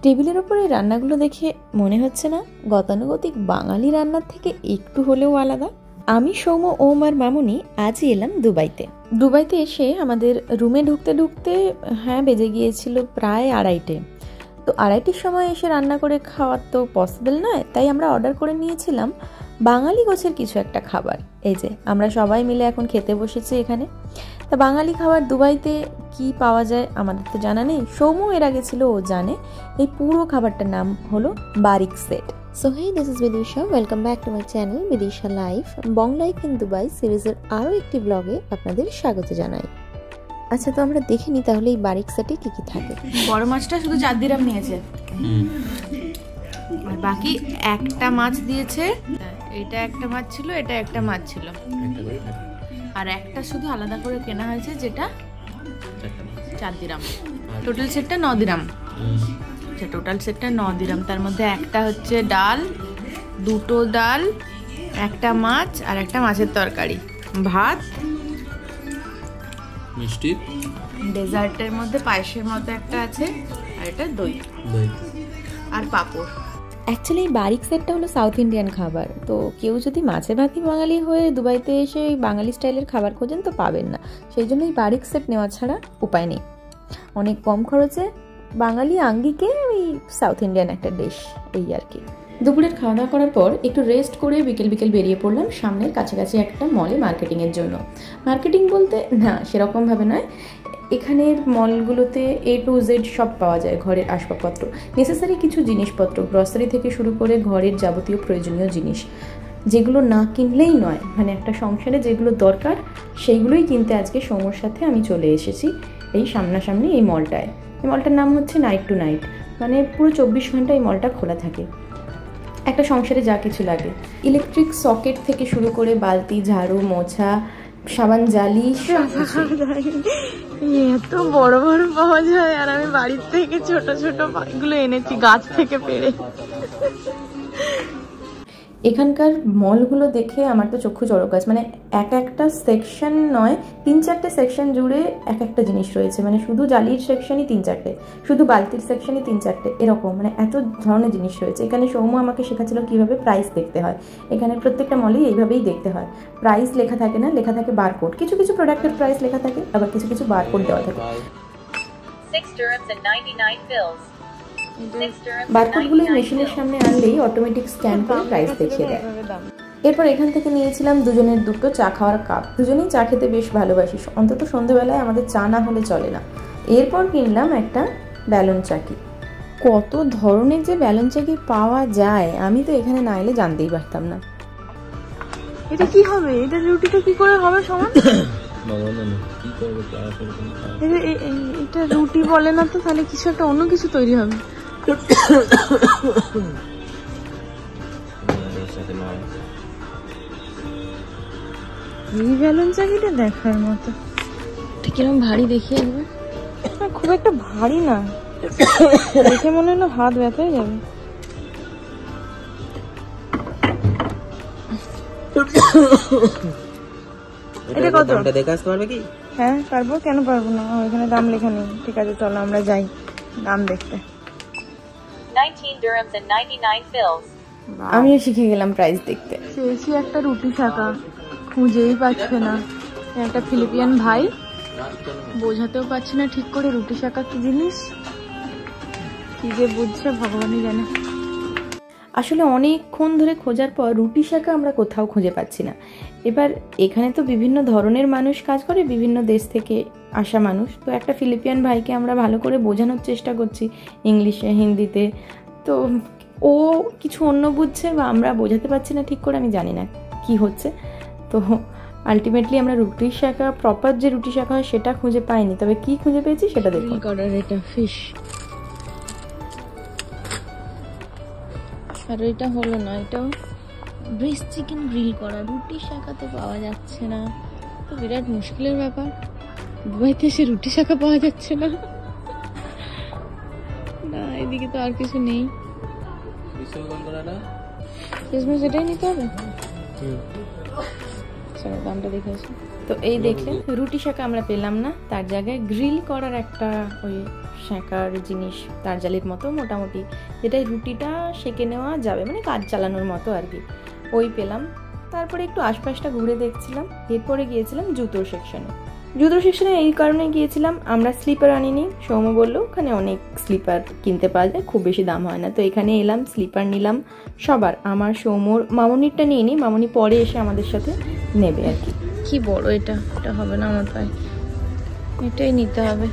টেবিলের ওপর এই রান্নাগুলো দেখে মনে হচ্ছে না গতানুগতিক বাঙালি রান্নার থেকে একটু হলেও আলাদা? আমি সৌম্য, ওম আর মামুনি আজই এলাম দুবাইতে। দুবাইতে এসে আমাদের রুমে ঢুকতে ঢুকতে বেজে গিয়েছিল প্রায় 2:30। তো 2:30-র সময় এসে রান্না করে খাওয়ার তো পসিবল নয়, তাই আমরা অর্ডার করে নিয়েছিলাম বাঙালি গোছের কিছু একটা খাবার। এই যে আমরা সবাই মিলে এখন খেতে বসেছি এখানে। তা বাঙালি খাবার দুবাইতে কি পাওয়া যায় আমাদের তো জানা নেই। সৌম্য এর আগে ছিল, ও জানে। এই পুরো খাবারটার নাম হলো বারিক set. So hey, this is Bidisha, welcome back to my channel Bidisha life. Bong life in Dubai সিরিজের আরও একটি ব্লগে আপনাদের স্বাগত জানাই। আচ্ছা, তো আমরা দেখে নিই তাহলে এই বারিক সেটে কি কি থাকে। বড় মাছটা শুধু 4 দিরহাম নিয়েছে, আর বাকি একটা মাছ দিয়েছে। এটা একটা মাছ ছিল, এটা একটা মাছ ছিল, আর একটা শুধু আলাদা করে কেনা হয়েছে যেটা 4 দিরহাম। টোটাল সেটটা 9 দিরহাম। টোটাল সেটটা 9 দিরহাম। তার মধ্যে একটা হচ্ছে ডাল, 2টো ডাল, একটা মাছ আর একটা মাছের তরকারি, ভাত, মিষ্টি, ডেজার্টের মধ্যে পায়েসের মতো একটা আছে, আর এটা দই আর পাঁপড়। অ্যাকচুয়ালি এই বারিক সেটটা হলো সাউথ ইন্ডিয়ান খাবার। তো কেউ যদি মাছে ভাতি বাঙালি হয়ে দুবাইতে এসে বাঙালি স্টাইলের খাবার খোঁজেন তো পাবেন না। সেই জন্য এই বারিক সেট নেওয়া ছাড়া উপায় নেই। অনেক কম খরচে বাঙালি আঙ্গিকে ওই সাউথ ইন্ডিয়ান একটা ডিশ, এই আর কি। দুপুরের খাওয়া দাওয়া করার পর একটু রেস্ট করে বিকেল বেরিয়ে পড়লাম সামনের কাছাকাছি একটা মলে মার্কেটিংয়ের জন্য। মার্কেটিং বলতে না সেরকমভাবে নয়, এখানের মলগুলোতে A to Z সব পাওয়া যায়। ঘরের আসবাবপত্র, নেসেসারি কিছু জিনিসপত্র, গ্রসারি থেকে শুরু করে ঘরের যাবতীয় প্রয়োজনীয় জিনিস, যেগুলো না কিনলেই নয়, মানে একটা সংসারে যেগুলো দরকার সেইগুলোই কিনতে আজকে সৌম্যর সাথে আমি চলে এসেছি এই সামনাসামনি এই মলটায়। এই মলটার নাম হচ্ছে নাইট টু নাইট, মানে পুরো 24 ঘন্টা এই মলটা খোলা থাকে। একটা সংসারে যা কিছু লাগে, ইলেকট্রিক সকেট থেকে শুরু করে বালতি, ঝাড়ু, মোছা, সাবান, জালি, এত বড় বড় পাওয়া যায়। আর আমি বাড়ির থেকে ছোট ছোট গুলো এনেছি গাছ থেকে পেড়ে। এখানকার মলগুলো দেখে আমার তো চক্ষু চড়ক আছে। মানে একটা সেকশন নয়, 3-4টে সেকশন জুড়ে একটা জিনিস রয়েছে। মানে শুধু জালির সেকশনই 3-4টে, শুধু বালতির সেকশনই 3-4টে, এরকম মানে এত ধরনের জিনিস রয়েছে। এখানে সৌম্য আমাকে শেখাচ্ছিল কীভাবে প্রাইস দেখতে হয়। এখানে প্রত্যেকটা মলেই এইভাবেই দেখতে হয়। প্রাইস লেখা থাকে না, লেখা থাকে বারকোড। কিছু কিছু প্রোডাক্টের প্রাইস লেখা থাকে, আবার কিছু কিছু বারকোড দেওয়া থাকে। 6 dirhams and 99 fils. বারকোডগুলো মেশিনের সামনে আনলেই অটোমেটিক স্ক্যান করে প্রাইস দেখিয়ে দেয়। এরপর এখান থেকে নিয়েছিলাম দুজনের 2টো চা খাওয়ার কাপ। দুজনেই চা খেতে বেশ ভালোবাসি, অন্তত সন্ধ্যেবেলায় আমাদের চা না হলে চলে না। এরপর কিনলাম একটা ব্যালন চাকি। কত ধরনের যে ব্যালন চাকি পাওয়া যায় আমি তো এখানে না এলে জানতেই পারতাম না। এটা কি হবে? এটা রুটিটা কি করে হবে সমান? এটা রুটি বলে না তো, তাহলে কিছু একটা অন্য কিছু তৈরি হবে। এই ব্যালন চাকিটা দেখার মতো। কিরকম ভারী দেখিয়ে একবার। খুব একটা ভারী না, দেখে মনে হলো হাত ব্যথা হয়ে যাবে। এটা কত? দামটা দেখে আসতে পারবে কি? হ্যাঁ পারবো, কেন পারবো না? এখানে দাম লেখা নেই। ঠিক আছে, চলো আমরা যাই দাম দেখতে। 19 dirhams and 99 fils. আমিও শিখে গেলাম প্রাইস দেখতে। চেয়েছি একটা রুটি শাকা, খুঁজেই পাচ্ছে না। একটা ফিলিপিয়ান ভাই, বোঝাতেও পারছি না ঠিক করে রুটি শাকা কি জিনিস, কি যে বুঝছে ভগবানই জানে। আসলে অনেকক্ষণ ধরে খোঁজার পর রুটি শাকা আমরা কোথাও খুঁজে পাচ্ছি না। এবার এখানে তো বিভিন্ন ধরনের মানুষ কাজ করে, বিভিন্ন দেশ থেকে আসা মানুষ। তো একটা ফিলিপিয়ান ভাইকে আমরা ভালো করে বোঝানোর চেষ্টা করছি ইংলিশে, হিন্দিতে। তো ও কিছু অন্য বুঝছে বা আমরা বোঝাতে পারছি না ঠিক করে, আমি জানি না কি হচ্ছে। তো আলটিমেটলি আমরা রুটি শাকা, প্রপার যে রুটি শাকা হয় সেটা খুঁজে পাইনি, তবে কি খুঁজে পেয়েছি সেটা দেখুন। এটা ফিশ, আর এটা হলো না, এটাও ব্রিস চিকেন গ্রিল করা। রুটি শাকাতে পাওয়া যাচ্ছে না, তো বিরাট মুশকিলের ব্যাপার। দুবাইতে এসে রুটি শাকা পাওয়া যাচ্ছে না। না এদিকে তো আর কিছু নেই। এটাই নিতে হবে। চলো দামটা দেখে আসি। তো এই দেখলে রুটি শাঁকা আমরা পেলাম না, তার জায়গায় গ্রিল করার একটা ওই শাঁকার জিনিস তার জালির মতো মোটামুটি, যেটাই রুটিটা সেঁকে নেওয়া যাবে, মানে কাজ চালানোর মতো আর কি, ওই পেলাম। তারপরে একটু আশপাশটা ঘুরে দেখছিলাম। এরপরে গিয়েছিলাম জুতোর সেকশনে। জুতোর সেকশনে এই কারণে গিয়েছিলাম, আমরা স্লিপার আনিনি, সৌম্য বললো ওখানে অনেক স্লিপার কিনতে পাওয়া যায়, খুব বেশি দাম হয় না। তো এখানে এলাম, স্লিপার নিলাম সবার, আমার সৌম্যর, মামনিরটা নিয়ে নিই, মামনি পরে এসে আমাদের সাথে নেবে আর কি। কি বড় এটা, এটা হবে না আমার পায়ে, এটাই নিতে হবে।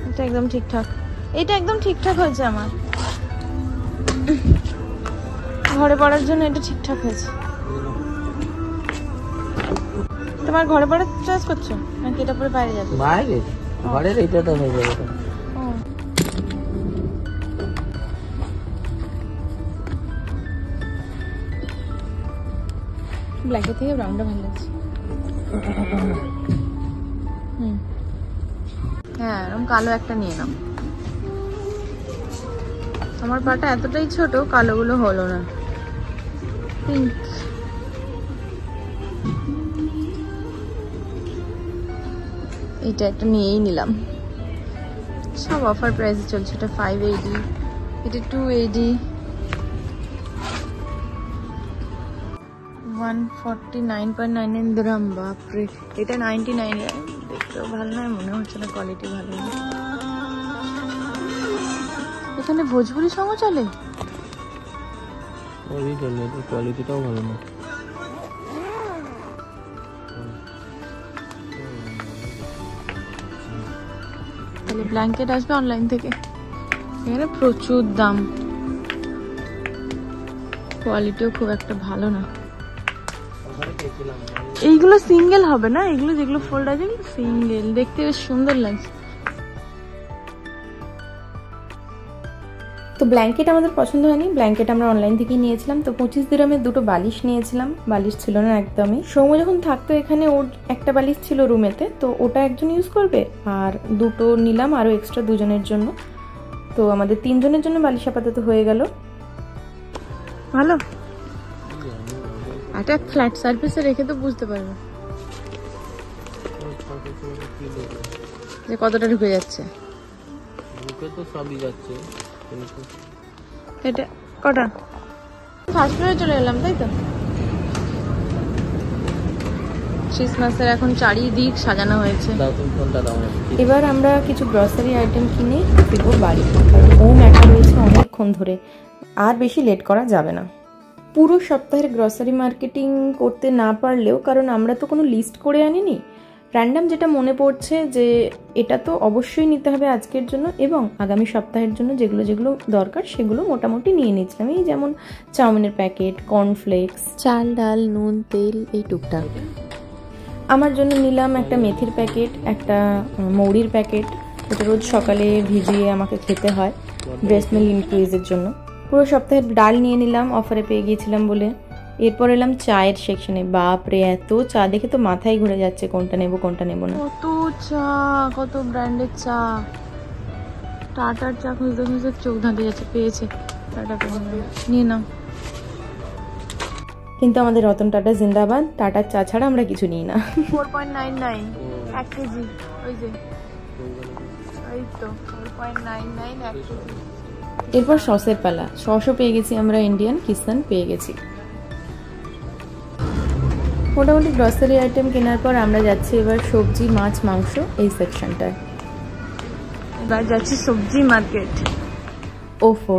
এটা একদম ঠিকঠাক, এটা একদম ঠিকঠাক হয়েছে আমার ঘরে পড়ার জন্য, এটা ঠিকঠাক হয়েছে। তোমার ঘরে পড়ার চয়েস করছো নাকি এটা পরে বাইরে যাবে? বাইরে, ঘরের এটা তো হয়ে যাবে। ব্ল্যাকের থেকে ব্রাউনটা ভালো লাগছে। হ্যাঁ, এরকম কালো একটা নিয়ে নাও। আমার পাটা এতটাই ছোট, কালোগুলো হলো না। পিঙ্ক, এটা একটা নিয়েই নিলাম। সব অফার প্রাইসে চলছে, এটা 580, এটা 280, 149.99 দিরহাম। বাপরে, এটা 99 এর, দেখতেও ভালো নয়, মনে হচ্ছে না কোয়ালিটি ভালো। এখানে ভোজপুরি সঙ্গ চলে, ওই জন্য কোয়ালিটিটাও ভালো না। তাহলে ব্ল্যাঙ্কেট আসবে অনলাইন থেকে। এখানে প্রচুর দাম, কোয়ালিটিও খুব একটা ভালো না। এইগুলো সিঙ্গেল হবে না, এগুলো যেগুলো ফোল্ড আছে সিঙ্গেল, দেখতে বেশ সুন্দর লাগছে। তো ব্ল্যাঙ্কেট আমাদের পছন্দ হয়নি, ব্ল্যাঙ্কেট আমরা অনলাইন থেকে নিয়েছিলাম। তো 25 দিরহামের দুটো বালিশ নিয়েছিলাম, বালিশ ছিল না একদমই। সৌম্য যখন থাকতো এখানে, ওর একটা বালিশ ছিল রুমেতে, তো ওটা একজন ইউজ করবে, আর দুটো নিলাম আরও এক্সট্রা দুজনের জন্য। তো আমাদের 3 জনের জন্য বালিশ আপাতত হয়ে গেল। ভালো, একটা ফ্ল্যাট সারফেসে রেখে তো বুঝতে পারবে যে কতটা ঢুকে যাচ্ছে। ঢুকে তো সবই যাচ্ছে। এটা কটা? ফার্স্ট ফ্লোরে চলে এলাম, তাই তো? ক্রিসমাসের এখন চারিদিক সাজানো হয়েছে। এবার আমরা কিছু গ্রসারি আইটেম কিনে ফিরবো বাড়ি, কারণ ওম একা রয়েছে অনেকক্ষণ ধরে, আর বেশি লেট করা যাবে না। পুরো সপ্তাহের গ্রসারি মার্কেটিং করতে না পারলেও, কারণ আমরা তো কোনো লিস্ট করে আনিনি, র্যান্ডাম যেটা মনে পড়ছে যে এটা তো অবশ্যই নিতে হবে আজকের জন্য এবং আগামী সপ্তাহের জন্য যেগুলো যেগুলো দরকার সেগুলো মোটামুটি নিয়ে নিচ্ছিলাম। এই যেমন চাউমিনের প্যাকেট, কর্নফ্লেক্স, চাল, ডাল, নুন, তেল, এই টুকটাক। আমার জন্য নিলাম একটা মেথির প্যাকেট, একটা মৌরির প্যাকেট, যেটা রোজ সকালে ভিজিয়ে আমাকে খেতে হয় ব্রেস্ট মিল্ক ইনক্রিজের জন্য। পুরো সপ্তাহের ডাল নিয়ে নিলাম, অফারে পেয়ে গিয়েছিলাম বলে। এরপর এলাম চায়ের সেকশনে। বাপরে, এত চা দেখে তো মাথায় ঘুরে যাচ্ছে, কোনটা নেব কোনটা নেব না। কত চা, কত ব্র্যান্ডের চা। টাটার চা খুঁজতে খুঁজতে চোখ ধাঁধিয়ে যাচ্ছে, পেয়েছে টাটা, নিয়ে নাও। কিন্তু আমাদের রতন টাটা জিন্দাবাদ, টাটার চা ছাড়া আমরা কিছু নিই না। 4.99 1 কেজি, ওই যে এই তো 4.99 1 কেজি। এরপর সসের পালা, সসও পেয়ে গেছি আমরা, ইন্ডিয়ান কিসান পেয়ে গেছি। মোটামুটি গ্রসারি আইটেম কেনার পর আমরা যাচ্ছি এবার সবজি, মাছ, মাংস এই সেকশনটায়। এবার যাচ্ছি সবজি মার্কেট। ওফো,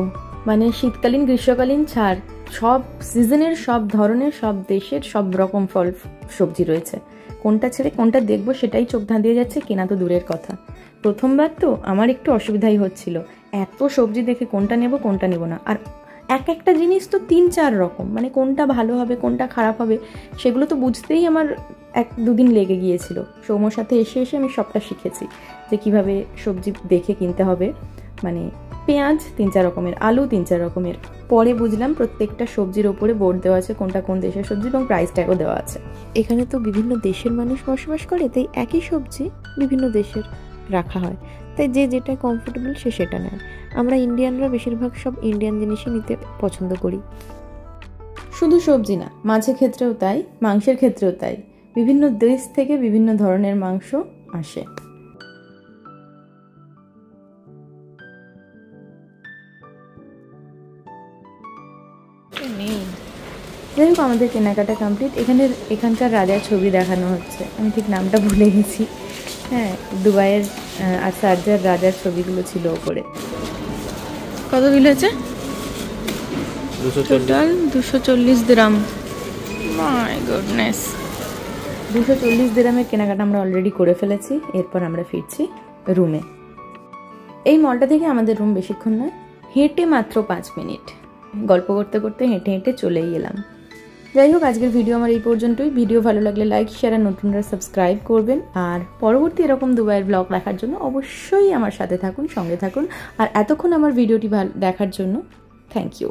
মানে শীতকালীন গ্রীষ্মকালীন ছাড়, সব সিজনের, সব ধরনের, সব দেশের সব রকম ফল সবজি রয়েছে। কোনটা ছেড়ে কোনটা দেখবো সেটাই চোখ ধাঁধিয়ে যাচ্ছে, কেনা তো দূরের কথা। প্রথমবার তো আমার একটু অসুবিধাই হচ্ছিল, এত সবজি দেখে কোনটা নেব কোনটা নেব না। আর এক একটা জিনিস তো 3-4 রকম, মানে কোনটা ভালো হবে কোনটা খারাপ হবে সেগুলো তো বুঝতেই আমার 1-2 দিন লেগে গিয়েছিল। সৌম্যর সাথে এসে এসে আমি সবটা শিখেছি যে কিভাবে সবজি দেখে কিনতে হবে। মানে পেঁয়াজ 3-4 রকমের, আলু 3-4 রকমের। পরে বুঝলাম প্রত্যেকটা সবজির ওপরে বোর্ড দেওয়া আছে কোনটা কোন দেশের সবজি এবং প্রাইস ট্যাগও দেওয়া আছে। এখানে তো বিভিন্ন দেশের মানুষ বসবাস করে, তাই একই সবজি বিভিন্ন দেশের রাখা হয়, তাই যে যেটা কমফোর্টেবল সে সেটা নেয়। আমরা ইন্ডিয়ানরা বেশিরভাগ সব ইন্ডিয়ান জিনিসই নিতে পছন্দ করি। শুধু সবজি না, মাছের ক্ষেত্রেও তাই, মাংসের ক্ষেত্রেও তাই। বিভিন্ন দেশ থেকে বিভিন্ন ধরনের মাংস আসে। যাই হোক, আমাদের কেনাকাটা কমপ্লিট। এখানকার রাজার ছবি দেখানো হচ্ছে, আমি ঠিক নামটা ভুলে গেছি। হ্যাঁ, দুবাইয়ের আর শারজার রাজার ছবিগুলো ছিল ওপরে। কত বিল হয়েছে? Total 240 dirham. মাই গুডনেস, 240 দিরহামের কেনাকাটা আমরা অলরেডি করে ফেলেছি। এরপর আমরা ফিরছি রুমে। এই মলটা থেকে আমাদের রুম বেশিক্ষণ নয়, হেঁটে মাত্র 5 মিনিট। গল্প করতে করতে হেঁটে হেঁটে চলেই এলাম। যাই হোক, আজকের ভিডিও আমার এই পর্যন্তই। ভিডিও ভালো লাগলে লাইক, শেয়ার আর নতুনরা সাবস্ক্রাইব করবেন। আর পরবর্তী এরকম দুবাইয়ের ব্লগ দেখার জন্য অবশ্যই আমার সাথে থাকুন, সঙ্গে থাকুন। আর এতক্ষণ আমার ভিডিওটি দেখার জন্য থ্যাংক ইউ।